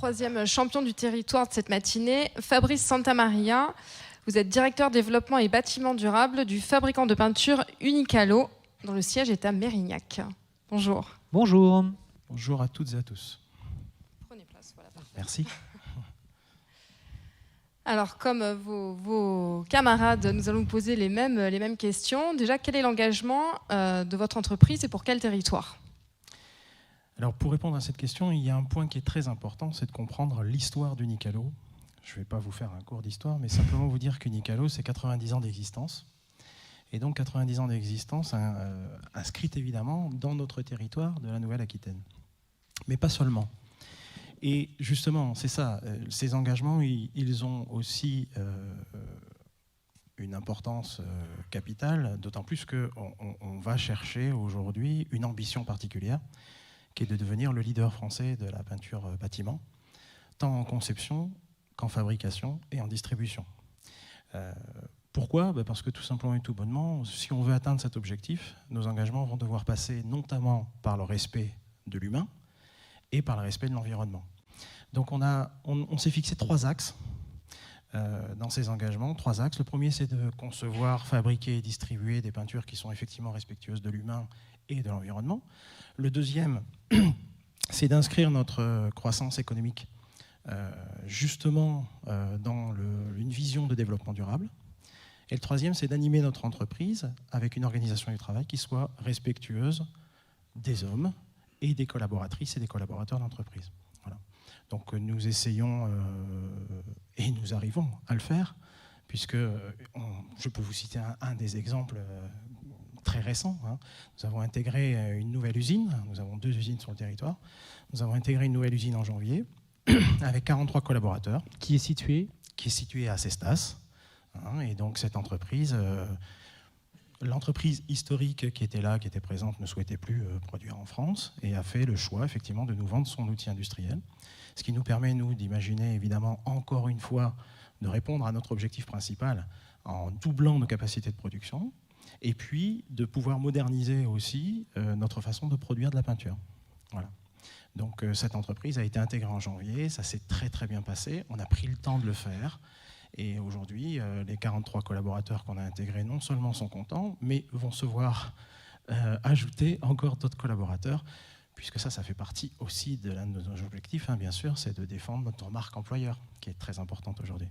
troisième champion du territoire de cette matinée, Fabrice Santamaria. Vous êtes directeur développement et bâtiment durable du fabricant de peinture Unicalo, dont le siège est à Mérignac. Bonjour. Bonjour. Bonjour à toutes et à tous. Prenez place, voilà. Merci. Alors, comme vos camarades, nous allons vous poser les mêmes questions. Déjà, quel est l'engagement de votre entreprise et pour quel territoire ? Alors, pour répondre à cette question, il y a un point qui est très important, c'est de comprendre l'histoire d'Unicalo. Je ne vais pas vous faire un cours d'histoire, mais simplement vous dire qu'Unicalo, c'est 90 ans d'existence. Et donc 90 ans d'existence inscrite évidemment dans notre territoire de la Nouvelle-Aquitaine. Mais pas seulement. Et justement, c'est ça, ces engagements, ils ont aussi une importance capitale, d'autant plus qu'on va chercher aujourd'hui une ambition particulière, qui est de devenir le leader français de la peinture bâtiment, tant en conception qu'en fabrication et en distribution. Pourquoi ? Parce que tout simplement et tout bonnement, si on veut atteindre cet objectif, nos engagements vont devoir passer notamment par le respect de l'humain et par le respect de l'environnement. Donc on s'est fixé 3 axes dans ces engagements, 3 axes. Le premier, c'est de concevoir, fabriquer et distribuer des peintures qui sont effectivement respectueuses de l'humain et de l'environnement. Le deuxième, c'est d'inscrire notre croissance économique justement dans une vision de développement durable. Et le troisième, c'est d'animer notre entreprise avec une organisation du travail qui soit respectueuse des hommes et des collaboratrices et des collaborateurs d'entreprise. Voilà. Donc nous essayons et nous arrivons à le faire, puisque je peux vous citer un des exemples très récents. Nous avons intégré une nouvelle usine, nous avons 2 usines sur le territoire, nous avons intégré une nouvelle usine en janvier avec 43 collaborateurs. Qui est située à Cestas. Et donc cette entreprise, l'entreprise historique qui était là, qui était présente, ne souhaitait plus produire en France et a fait le choix effectivement de nous vendre son outil industriel. Ce qui nous permet, nous, d'imaginer évidemment encore une fois de répondre à notre objectif principal en doublant nos capacités de production et puis de pouvoir moderniser aussi notre façon de produire de la peinture. Voilà. Donc cette entreprise a été intégrée en janvier, ça s'est très très bien passé, on a pris le temps de le faire. Et aujourd'hui, les 43 collaborateurs qu'on a intégrés non seulement sont contents, mais vont se voir ajouter encore d'autres collaborateurs, puisque ça fait partie aussi de l'un de nos objectifs, bien sûr, c'est de défendre notre marque employeur, qui est très importante aujourd'hui.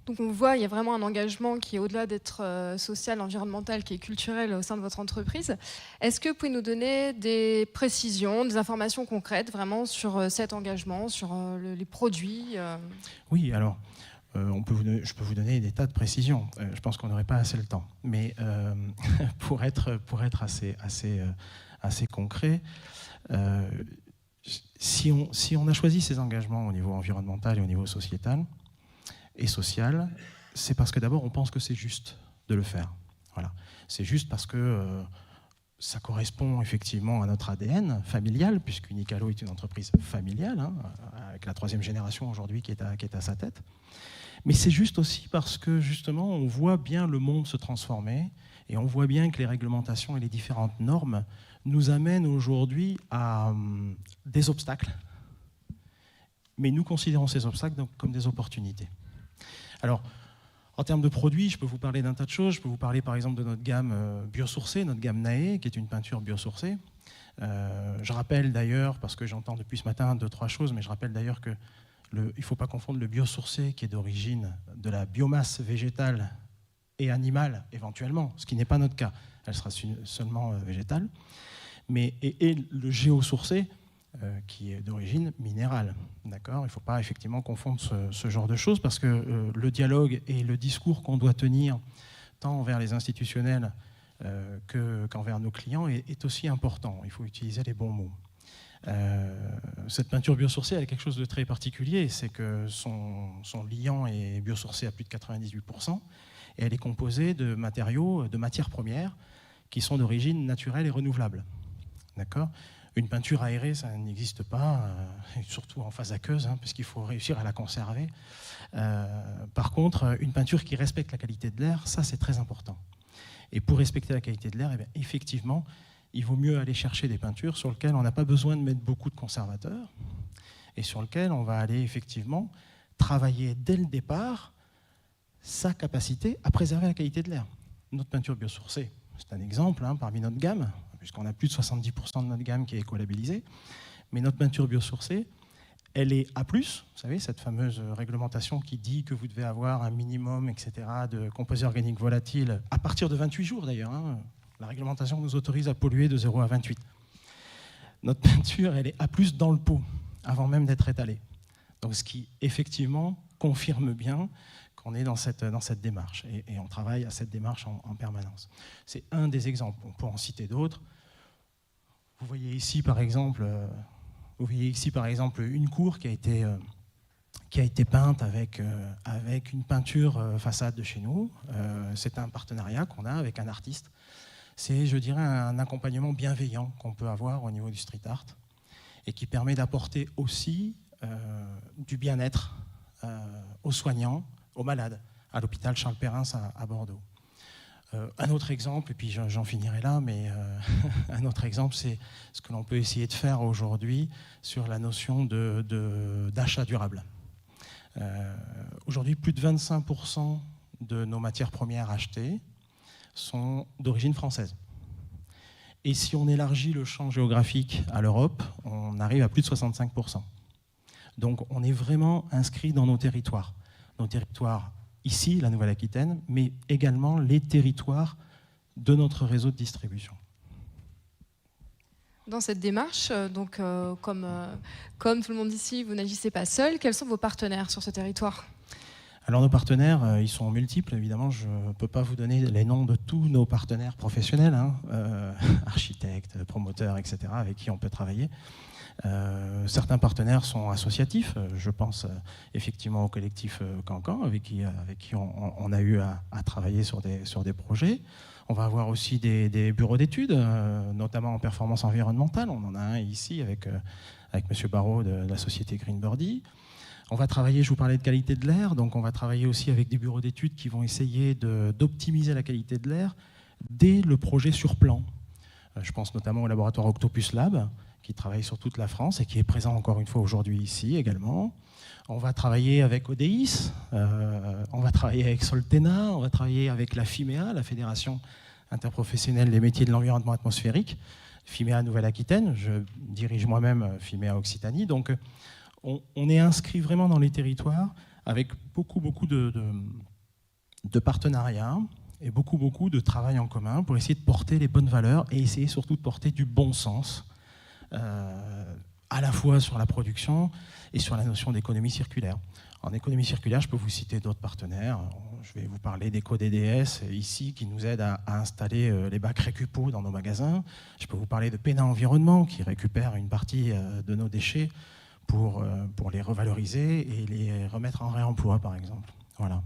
Donc on voit, il y a vraiment un engagement qui est au-delà d'être social, environnemental, qui est culturel au sein de votre entreprise. Est-ce que vous pouvez nous donner des précisions, des informations concrètes vraiment sur cet engagement, sur les produits Oui, alors je peux vous donner des tas de précisions. Je pense qu'on n'aurait pas assez le temps. Mais pour être assez concret, si on a choisi ces engagements au niveau environnemental et au niveau sociétal, et social, c'est parce que d'abord on pense que c'est juste de le faire. Voilà. C'est juste parce que ça correspond effectivement à notre ADN familial, puisqu'Unicalo est une entreprise familiale, avec la 3e génération aujourd'hui qui est à sa tête. Mais c'est juste aussi parce que justement on voit bien le monde se transformer et on voit bien que les réglementations et les différentes normes nous amènent aujourd'hui à des obstacles. Mais nous considérons ces obstacles donc comme des opportunités. Alors, en termes de produits, je peux vous parler d'un tas de choses. Je peux vous parler par exemple de notre gamme biosourcée, notre gamme Nae, qui est une peinture biosourcée. Je rappelle d'ailleurs, parce que j'entends depuis ce matin 2-3 choses, mais je rappelle d'ailleurs qu'il ne faut pas confondre le biosourcé, qui est d'origine de la biomasse végétale et animale, éventuellement, ce qui n'est pas notre cas. Elle sera seulement végétale. Et le géosourcé, qui est d'origine minérale. D'accord ? Il ne faut pas effectivement confondre ce genre de choses parce que le dialogue et le discours qu'on doit tenir tant envers les institutionnels qu'envers nos clients est aussi important. Il faut utiliser les bons mots. Cette peinture biosourcée elle a quelque chose de très particulier, c'est que son liant est biosourcé à plus de 98% et elle est composée de matériaux, de matières premières qui sont d'origine naturelle et renouvelable. D'accord ? Une peinture aérée, ça n'existe pas, surtout en phase aqueuse, puisqu'il faut réussir à la conserver. Par contre, une peinture qui respecte la qualité de l'air, ça c'est très important. Et pour respecter la qualité de l'air, effectivement, il vaut mieux aller chercher des peintures sur lesquelles on n'a pas besoin de mettre beaucoup de conservateurs et sur lequel on va aller effectivement travailler dès le départ sa capacité à préserver la qualité de l'air. Notre peinture biosourcée, c'est un exemple parmi notre gamme, puisqu'on a plus de 70% de notre gamme qui est écolabellisée, mais notre peinture biosourcée, elle est A+, vous savez, cette fameuse réglementation qui dit que vous devez avoir un minimum, etc., de composés organiques volatiles, à partir de 28 jours d'ailleurs. La réglementation nous autorise à polluer de 0 à 28. Notre peinture, elle est A+, dans le pot, avant même d'être étalée. Donc, ce qui, effectivement, confirme bien qu'on est dans cette démarche. Et on travaille à cette démarche en permanence. C'est un des exemples. On peut en citer d'autres. Vous voyez ici, par exemple, une cour qui a été peinte avec une peinture façade de chez nous. C'est un partenariat qu'on a avec un artiste. C'est, je dirais, un accompagnement bienveillant qu'on peut avoir au niveau du street art et qui permet d'apporter aussi du bien-être aux soignants, aux malades, à l'hôpital Charles Perrin à Bordeaux. Un autre exemple, et puis j'en finirai là, mais un autre exemple, c'est ce que l'on peut essayer de faire aujourd'hui sur la notion d'achat durable. Aujourd'hui, plus de 25% de nos matières premières achetées sont d'origine française. Et si on élargit le champ géographique à l'Europe, on arrive à plus de 65%. Donc on est vraiment inscrit dans nos territoires. Nos territoires ici, la Nouvelle-Aquitaine, mais également les territoires de notre réseau de distribution. Dans cette démarche, donc, comme tout le monde ici, vous n'agissez pas seul. Quels sont vos partenaires sur ce territoire ? Alors nos partenaires, ils sont multiples, évidemment, je ne peux pas vous donner les noms de tous nos partenaires professionnels, architectes, promoteurs, etc., avec qui on peut travailler. Certains partenaires sont associatifs, je pense effectivement au collectif Cancan, avec qui on a eu à travailler sur des projets. On va avoir aussi des bureaux d'études, notamment en performance environnementale. On en a un ici avec M. Barraud de la société Greenbirdie. On va travailler, je vous parlais de qualité de l'air, donc on va travailler aussi avec des bureaux d'études qui vont essayer d'optimiser la qualité de l'air dès le projet sur plan. Je pense notamment au laboratoire Octopus Lab, qui travaille sur toute la France et qui est présent encore une fois aujourd'hui ici également. On va travailler avec ODIS, on va travailler avec Soltena, on va travailler avec la FIMEA, la Fédération interprofessionnelle des métiers de l'environnement atmosphérique, FIMEA Nouvelle-Aquitaine, je dirige moi-même FIMEA Occitanie. Donc on est inscrit vraiment dans les territoires avec beaucoup de partenariats et beaucoup de travail en commun pour essayer de porter les bonnes valeurs et essayer surtout de porter du bon sens à la fois sur la production et sur la notion d'économie circulaire. En économie circulaire, je peux vous citer d'autres partenaires. Je vais vous parler d'EcoDDS ici, qui nous aide à installer les bacs Récupo dans nos magasins. Je peux vous parler de Pénin Environnement, qui récupère une partie de nos déchets pour les revaloriser et les remettre en réemploi, par exemple. Voilà.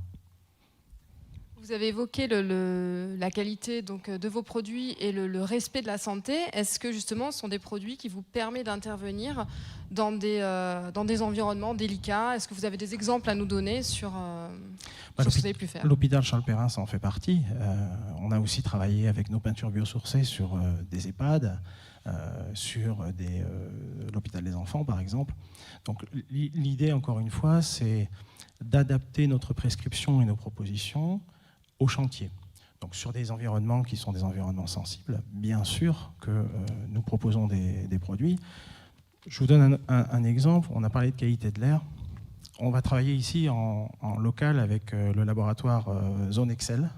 Vous avez évoqué la qualité donc, de vos produits et le respect de la santé. Est-ce que justement ce sont des produits qui vous permettent d'intervenir dans des environnements délicats ? Est-ce que vous avez des exemples à nous donner sur ce que vous avez pu faire ? L'hôpital Charles Perrin, ça en fait partie. On a aussi travaillé avec nos peintures biosourcées sur des EHPAD, sur l'hôpital des enfants par exemple. Donc l'idée, encore une fois, c'est d'adapter notre prescription et nos propositions au chantier. Donc sur des environnements qui sont des environnements sensibles, bien sûr que nous proposons des produits. Je vous donne un exemple. On a parlé de qualité de l'air. On va travailler ici en local avec le laboratoire Zone Excel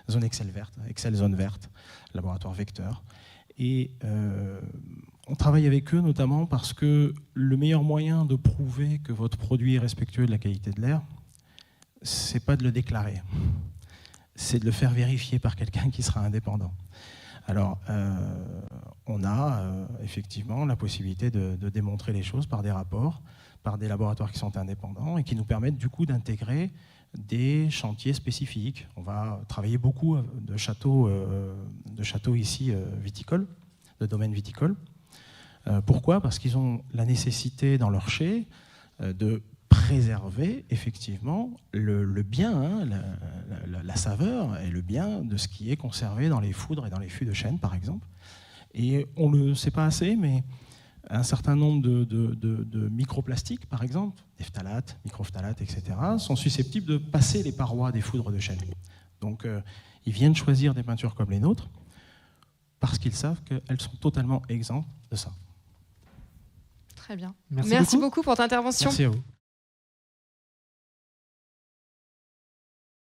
verte, Excel Zone Verte, laboratoire Vecteur. Et on travaille avec eux notamment parce que le meilleur moyen de prouver que votre produit est respectueux de la qualité de l'air, c'est pas de le déclarer, c'est de le faire vérifier par quelqu'un qui sera indépendant. Alors, on a effectivement la possibilité de démontrer les choses par des rapports, par des laboratoires qui sont indépendants et qui nous permettent du coup d'intégrer des chantiers spécifiques. On va travailler beaucoup de châteaux ici viticoles, de domaines viticoles. Pourquoi ? Parce qu'ils ont la nécessité dans leur chai de préserver effectivement le bien, la saveur et le bien de ce qui est conservé dans les foudres et dans les fûts de chêne par exemple. Et on ne le sait pas assez, mais Un certain nombre de microplastiques, par exemple, des phtalates, microphthalates, etc., sont susceptibles de passer les parois des foudres de chêne. Donc, ils viennent choisir des peintures comme les nôtres parce qu'ils savent qu'elles sont totalement exemptes de ça. Très bien. Merci beaucoup pour ta intervention. Merci à vous.